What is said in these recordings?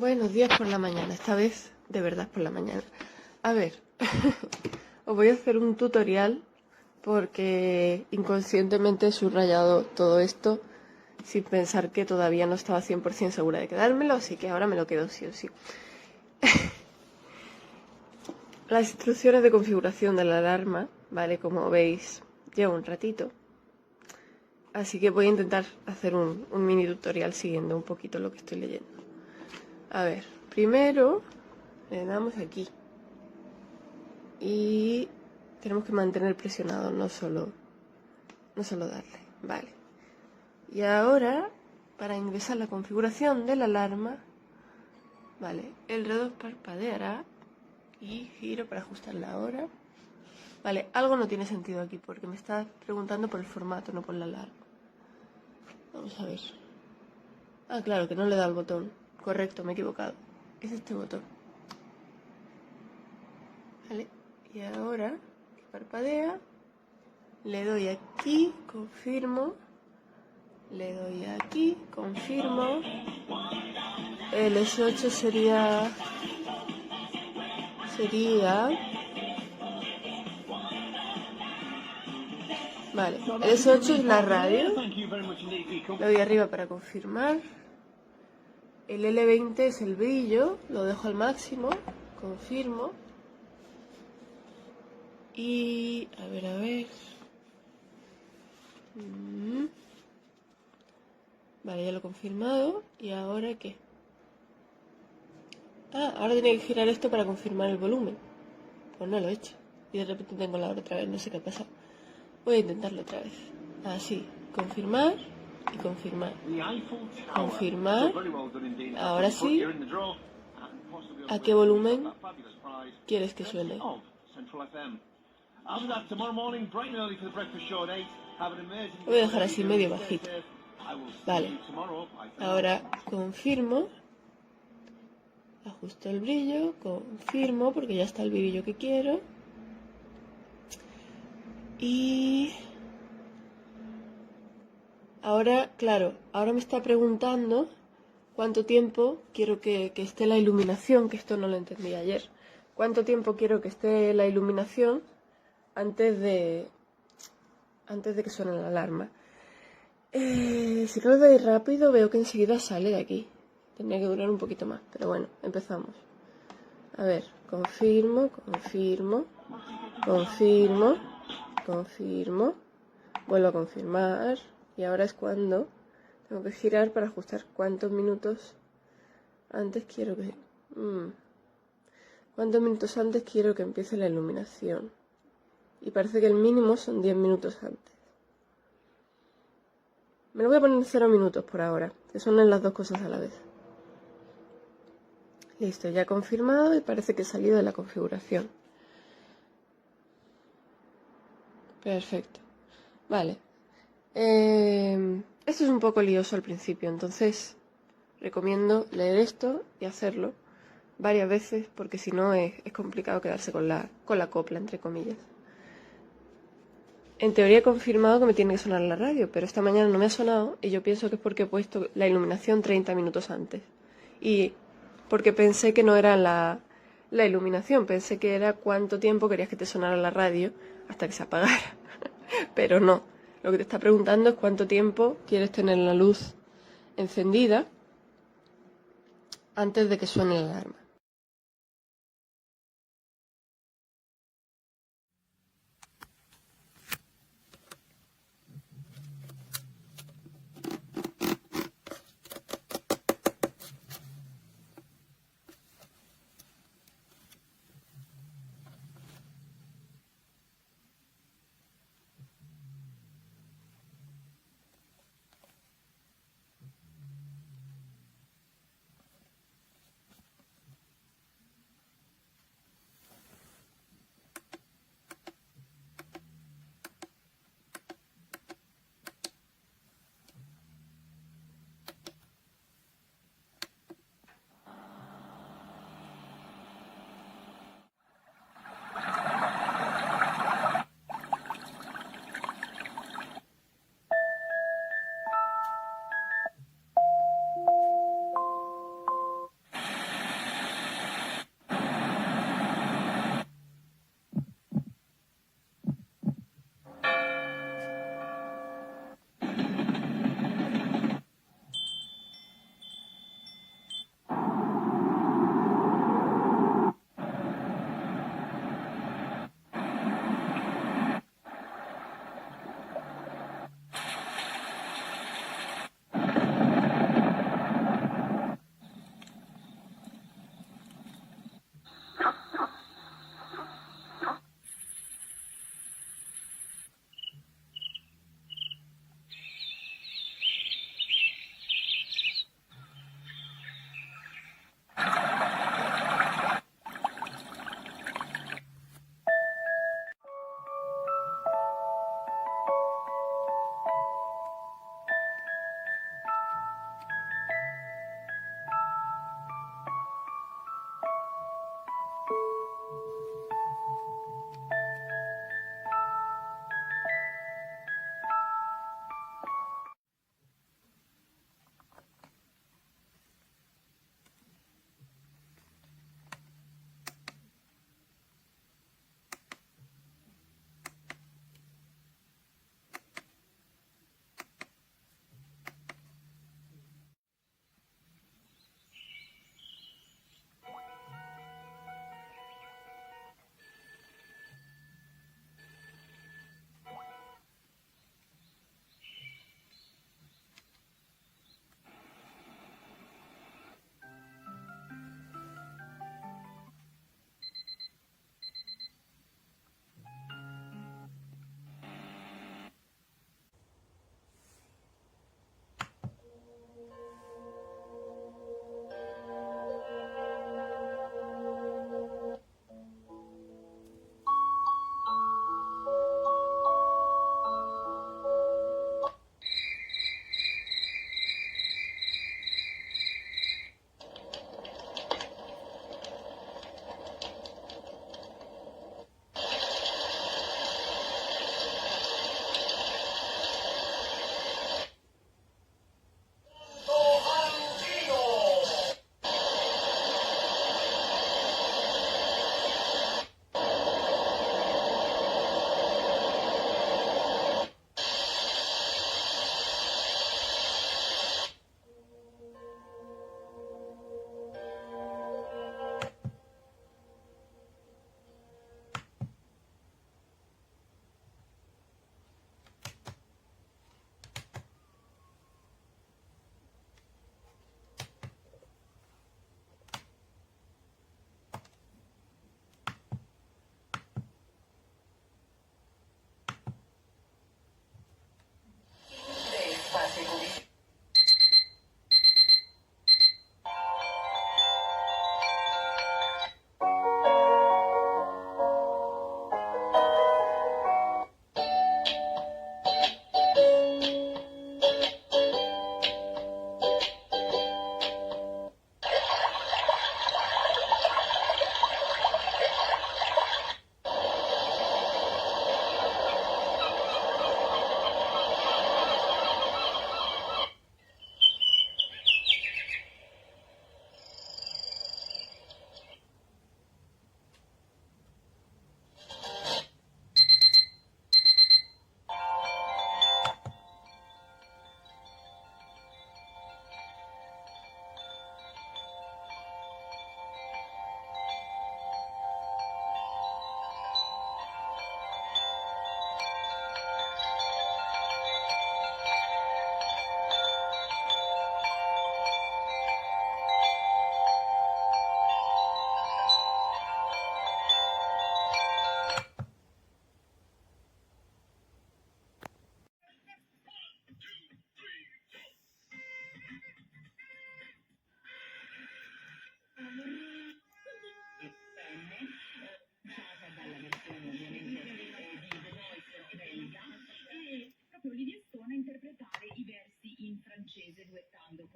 Buenos días por la mañana, esta vez de verdad por la mañana. A ver, os voy a hacer un tutorial porque inconscientemente he subrayado todo esto sin pensar que todavía no estaba 100% segura de quedármelo, así que ahora me lo quedo sí o sí. Las instrucciones de configuración de la alarma, ¿vale? Como veis, lleva un ratito. Así que voy a intentar hacer un mini tutorial siguiendo un poquito lo que estoy leyendo. A ver, primero le damos aquí. Y tenemos que mantener presionado, no solo darle. Vale. Y ahora, para ingresar la configuración de la alarma, vale, el reloj parpadeará y giro para ajustar la hora. Vale, algo no tiene sentido aquí porque me está preguntando por el formato, no por la alarma. Vamos a ver. Ah, claro, que no le da el botón. Correcto, me he equivocado. Es este botón. Vale, y ahora que parpadea, le doy aquí, confirmo. Le doy aquí, confirmo. El S8 sería... Vale, el S8 es la radio. Le doy arriba para confirmar. El L20 es el brillo, lo dejo al máximo, confirmo. Y... a ver... Vale, ya lo he confirmado. ¿Y ahora qué? Ah, ahora tiene que girar esto para confirmar el volumen. Pues no lo he hecho. Y de repente tengo la hora otra vez, no sé qué ha pasado. Voy a intentarlo otra vez. Así, confirmar y confirmar. Confirmar. Ahora sí. ¿A qué volumen quieres que suene? Lo voy a dejar así medio bajito. Vale. Ahora confirmo. Ajusto el brillo. Confirmo porque ya está el brillo que quiero. Y... ahora, claro, ahora me está preguntando cuánto tiempo quiero que esté la iluminación, que esto no lo entendí ayer. ¿Cuánto tiempo quiero que esté la iluminación antes de que suene la alarma? Si no lo doy rápido, veo que enseguida sale de aquí. Tendría que durar un poquito más, pero bueno, empezamos. A ver, confirmo, confirmo, confirmo, confirmo, vuelvo a confirmar. Y ahora es cuando tengo que girar para ajustar cuántos minutos antes quiero que... ¿Cuántos minutos antes quiero que empiece la iluminación? Y parece que el mínimo son 10 minutos antes. Me lo voy a poner en 0 minutos por ahora, que son las dos cosas a la vez. Listo, ya confirmado y parece que he salido de la configuración. Perfecto. Vale. Esto es un poco lioso al principio, entonces recomiendo leer esto y hacerlo varias veces porque si no es complicado quedarse con la copla, entre comillas. En teoría he confirmado que me tiene que sonar la radio, pero esta mañana no me ha sonado y yo pienso que es porque he puesto la iluminación 30 minutos antes. Y porque pensé que no era la iluminación, pensé que era cuánto tiempo querías que te sonara la radio hasta que se apagara. Pero no, lo que te está preguntando es cuánto tiempo quieres tener la luz encendida antes de que suene la alarma.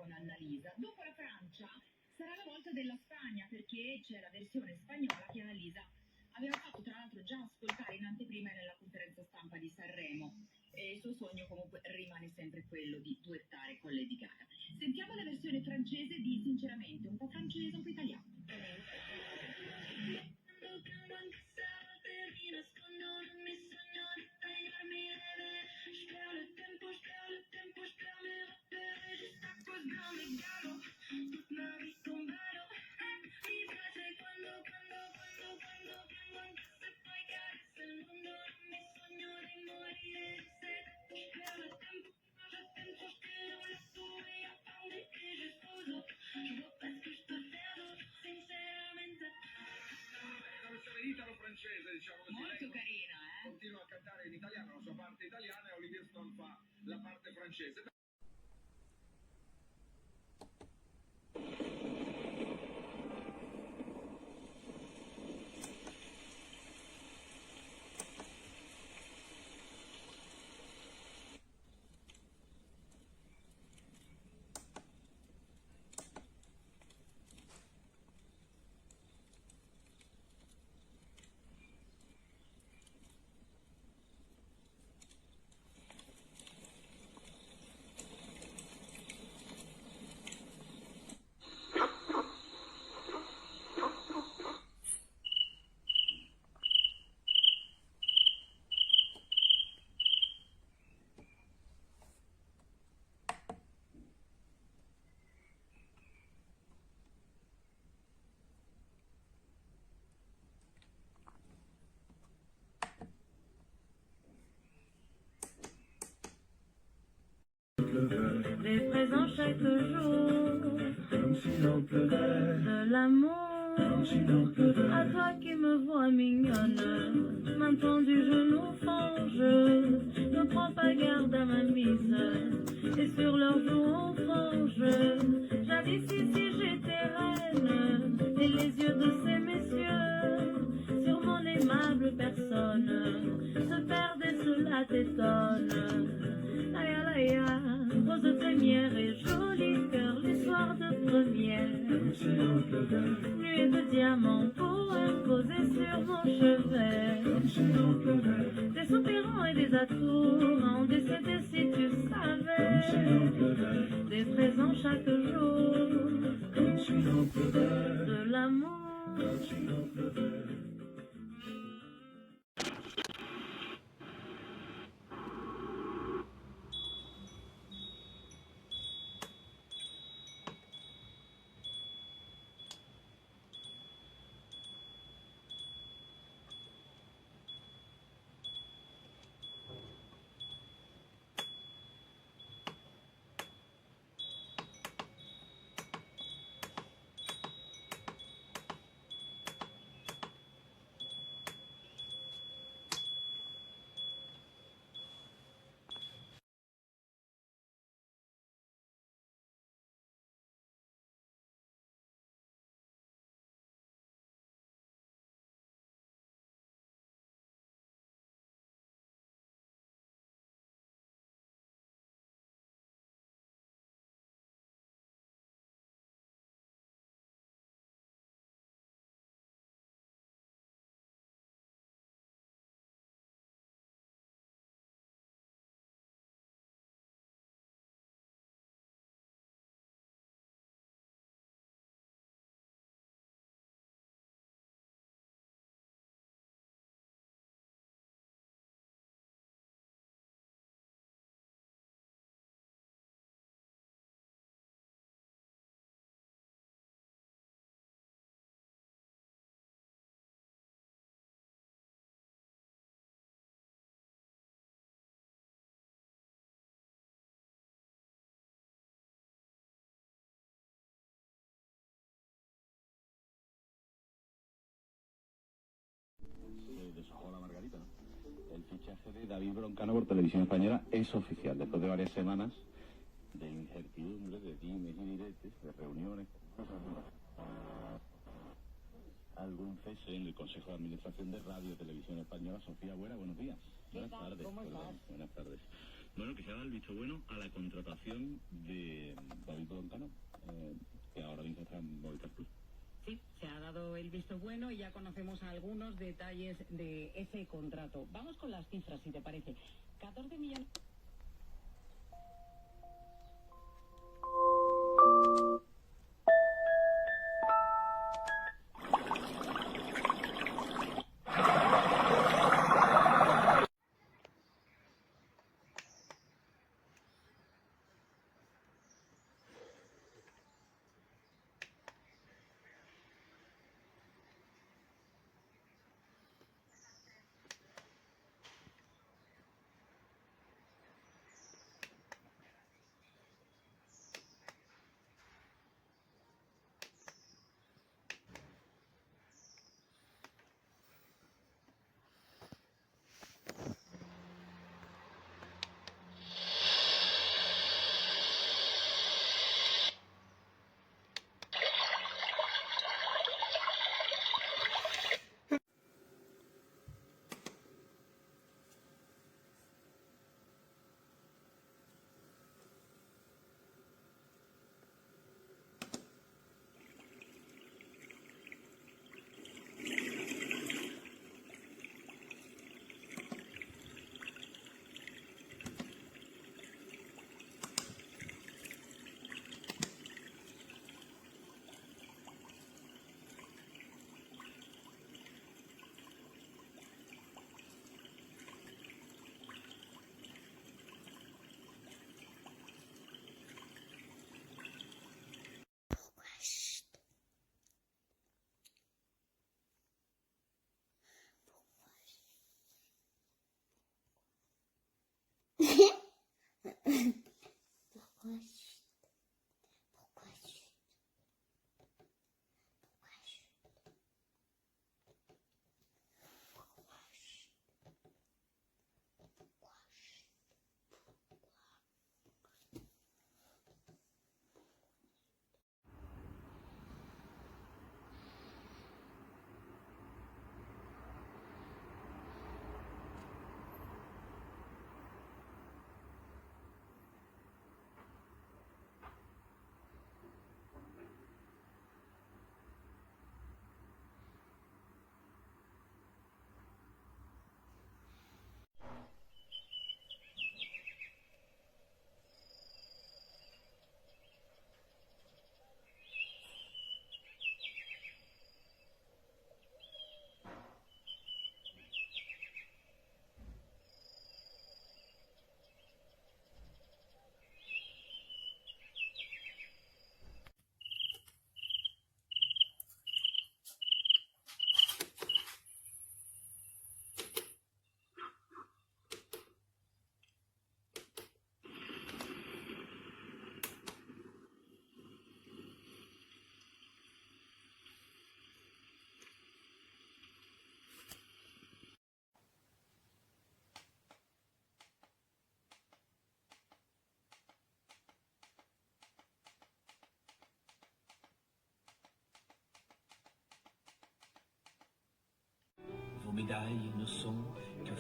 con Annalisa. Dopo la Francia sarà la volta della Spagna, perché c'è la versione spagnola che Annalisa aveva fatto tra l'altro già ascoltare in anteprima e nella conferenza stampa di Sanremo. E il suo sogno comunque rimane sempre quello di duettare con Lady Gaga. Sentiamo la versione francese di Sinceramente, un po' francese, un po' italiano. Francese, diciamo così. Molto carina, Continua a cantare in italiano la sua parte italiana e Olivier Stone fa la parte francese. Des présents chaque jour, Comme si l'on pleuvait, de l'amour, comme si l'on pleuvait, à toi qui me vois mignonne, maintenant du genou fange, ne prends pas garde à ma mise, et sur leurs joues on frange, jadis ici j'étais reine, et les yeux de ces messieurs, sur mon aimable personne, se perdaient sous la tétonne. Laïa, laïa, rose première et joli cœur, les soirs de première, comme si l'on pleuvait, nuée de diamants pour imposer sur mon chevet, comme si l'on pleuvait, des soupirants et des atours, en décédé si tu comme si savais, l'on pleuvait, des présents chaque jour, comme si l'on pleuvait, de l'amour. comme si l'on pleuvait. Deshojó la Margarita, ¿no? El fichaje de David Broncano por Televisión Española es oficial, después de varias semanas de incertidumbre, de dimes y diretes, de reuniones. Algún cese en el Consejo de Administración de Radio y Televisión Española. Sofía Buera, buenos días. Buenas tardes. ¿Cómo estás? Buenas tardes. Bueno, que se haga el visto bueno a la contratación de David Broncano, que ahora mismo está en Movistar Plus. Sí, se ha dado el visto bueno y ya conocemos algunos detalles de ese contrato. Vamos con las cifras, si te parece. 14 millones... Vos médailles ne sont que